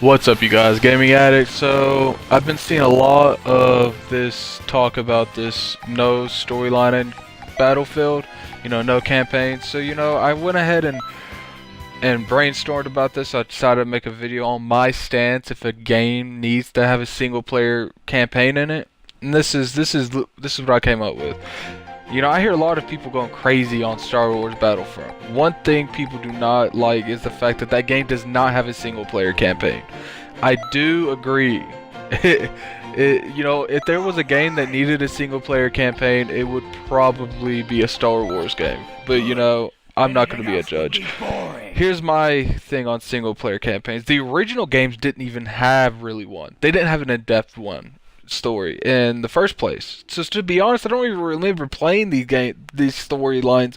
What's up, you guys? Gaming Addict. So I've been seeing a lot of this talk about this no storyline in Battlefield, no campaign. So I went ahead and brainstormed about this. I decided to make a video on my stance if a game needs to have a single player campaign in it. And this is what I came up with. I hear a lot of people going crazy on Star Wars Battlefront. One thing people do not like is the fact that that game does not have a single player campaign. I do agree. If there was a game that needed a single player campaign, it would probably be a Star Wars game. But I'm not going to be a judge. Here's my thing on single player campaigns. The original games didn't even have really one. They didn't have an in-depth one story in the first place. So to be honest, I don't even remember playing these storylines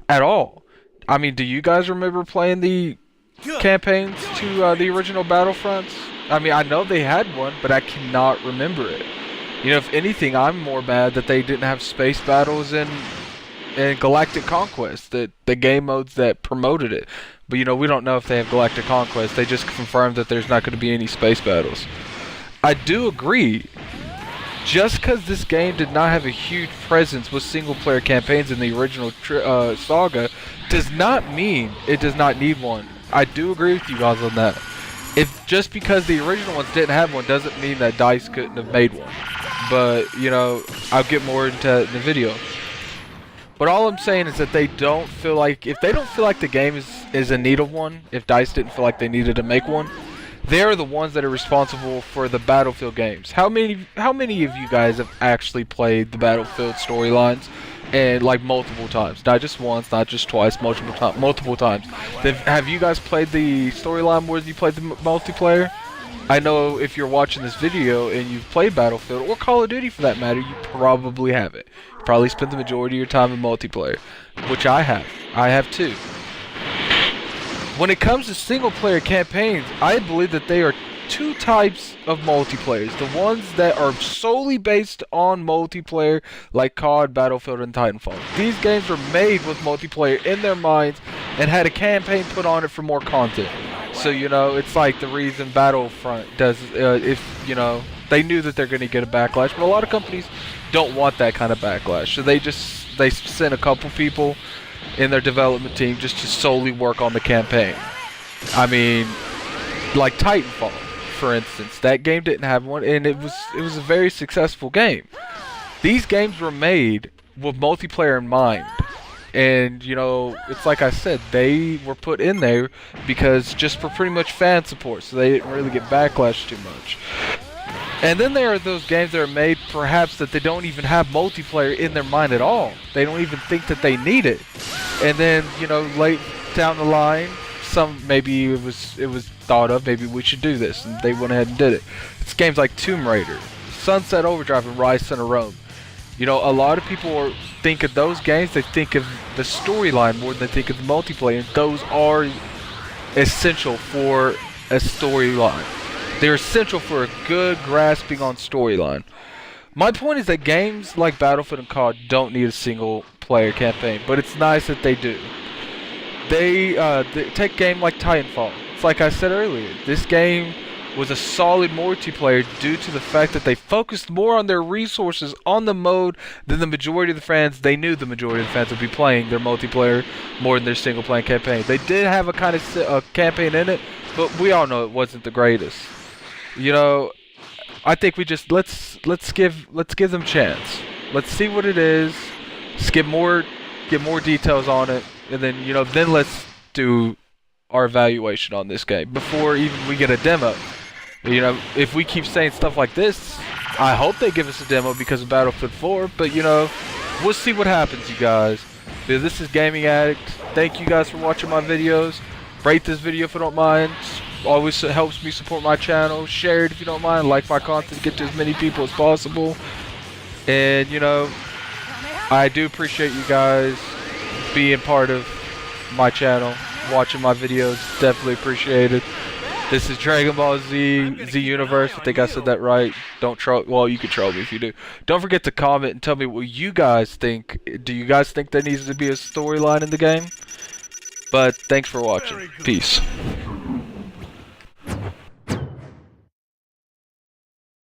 at all. I mean, do you guys remember playing the campaigns to the original Battlefronts? I mean, I know they had one, but I cannot remember it. If anything, I'm more mad that they didn't have space battles and Galactic Conquest, the game modes that promoted it. But we don't know if they have Galactic Conquest. They just confirmed that there's not going to be any space battles. I do agree. Just because this game did not have a huge presence with single-player campaigns in the original saga does not mean it does not need one. I do agree with you guys on that. If just because the original ones didn't have one doesn't mean that DICE couldn't have made one. But, I'll get more into it in the video. But all I'm saying is that if they don't feel like the game is in need of one, if DICE didn't feel like they needed to make one, they're the ones that are responsible for the Battlefield games. How many of you guys have actually played the Battlefield storylines and multiple times? Not just once, not just twice, multiple times. Have you guys played the storyline more than you played the multiplayer? I know if you're watching this video and you've played Battlefield or Call of Duty for that matter, you probably have it. You probably spent the majority of your time in multiplayer, which I have. I have too. When it comes to single-player campaigns, I believe that they are two types of multiplayers. The ones that are solely based on multiplayer, like COD, Battlefield, and Titanfall. These games were made with multiplayer in their minds and had a campaign put on it for more content. So, it's like the reason Battlefront does, they knew that they're going to get a backlash, but a lot of companies don't want that kind of backlash. So they send a couple people in their development team just to solely work on the campaign. I mean, like Titanfall, for instance, that game didn't have one, and it was a very successful game. These games were made with multiplayer in mind, and it's like I said, they were put in there because just for pretty much fan support, so they didn't really get backlash too much. And then there are those games that are made perhaps that they don't even have multiplayer in their mind at all. They don't even think that they need it. And then, late down the line, maybe it was thought of, maybe we should do this, and they went ahead and did it. It's games like Tomb Raider, Sunset Overdrive, and Rise Center Rome. A lot of people think of those games, they think of the storyline more than they think of the multiplayer, and those are essential for a storyline. They're essential for a good grasping on storyline. My point is that games like Battlefield and COD don't need a single player campaign, but it's nice that they do. They take a game like Titanfall. It's like I said earlier, this game was a solid multiplayer due to the fact that they focused more on their resources on the mode than the majority of the fans. They knew the majority of the fans would be playing their multiplayer more than their single player campaign. They did have a kind of campaign in it, but we all know it wasn't the greatest. I think we just let's give them a chance. Let's see what it is. Just get more details on it, and then then let's do our evaluation on this game before even we get a demo. If we keep saying stuff like this, I hope they give us a demo because of Battlefield 4. But we'll see what happens, you guys. This is Gaming Addict. Thank you guys for watching my videos. Rate this video if you don't mind. Always helps me support my channel. Share it if you don't mind. Like my content, get to as many people as possible. And I do appreciate you guys being part of my channel, watching my videos. Definitely appreciate it. This is Dragon Ball Z Universe. I think I said that right. Don't troll. Well, you can troll me if you do. Don't forget to comment and tell me what you guys think. Do you guys think there needs to be a storyline in the game? But thanks for watching. Peace.